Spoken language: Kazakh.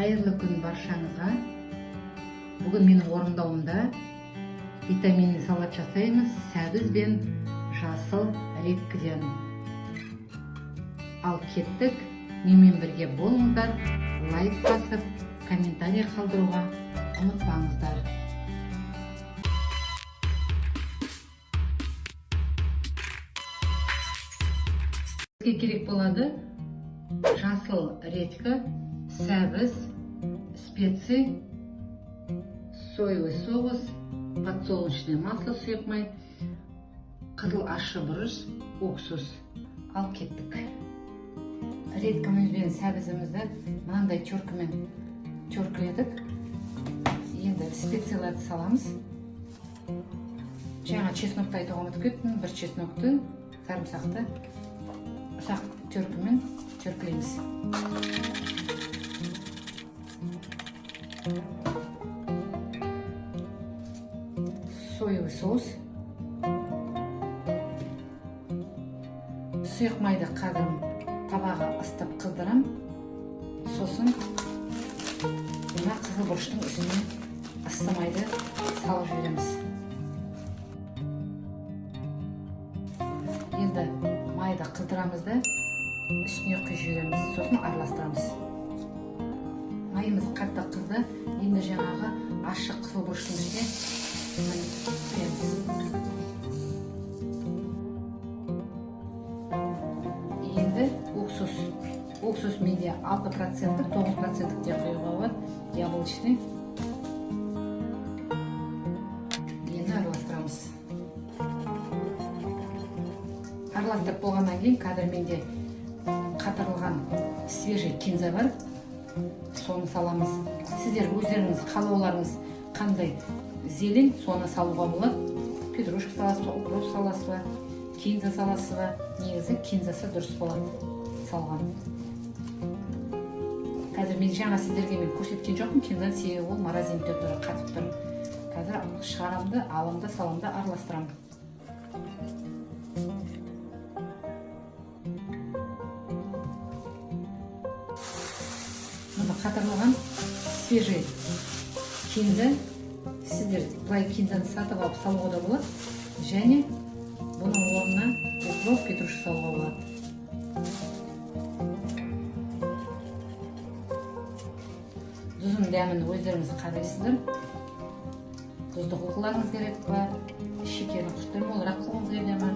Қайырлы күн баршаңызға. Бүгін менің орындауымда витаминді салат жасаймыз сәбіз бен жасыл редькіден. Ал кеттік, менімен бірге болыңыздар, лайк басып, комментарий қалдыруға ұмытпаңыздар. Бізге керек болады жасыл редька, сәбіз, специи, соевый соус, подсолнечное масло, сұйық май, қызыл ащы бұрыш, уксус. Ал кеттік. Редькамыз бен сәбізімізді мынандай теркімен теркіледік. Енді специяларды саламыз. Жаңа чеснокты айтуға ұмытып кеттім. Бір чеснокты, сарымсақты ұсақ теркімен теркілейміз. Соевый соус. Сұйық майды қазір табаға ыстап қыздырам. Сосын мына қызыл бұрыштың үстіне ысты майды салып жібереміз. Енді майды қыздырамыз да үстіне құйып жібереміз. Сосын араластырамыз. Майымыз қатты қызды. Енді жаңағы ащы қызыл бұрыштың үстіне құямыз. Енді уксус менде 6%, 9% де құюға болады, яблочный. Енді араластырамыз. Араластырып болғаннан кейін қазір менде қатырылған свежий кинза бар. Соны саламыз. Сіздер өздеріңіз қалауларыңыз қандай зелень, соны салуға болады. Петрушка саласыз ба, укроп саласыз ба, кинза саласыз ба. Негізі кинзасы дұрыс болады салған. Қазір мен жаңа сіздерге көрсеткен жоқпын. Кинзаның себебі ол морозильникте тұр, қатып тұр. Қазір шығарамды, аламды, саламды, араластырамын. Мұны қатырылған свежий кинза. Сіздер былай кинзаны сатып алып салуға да болады. Және бұның орнына укроп, петрушка салуға болады. Тұзын дәмін өздеріңіз қарайсыздар. Тұзды қылғыларыңыз керек па, шекерін құшты молырақ қылғыңыз келе ме?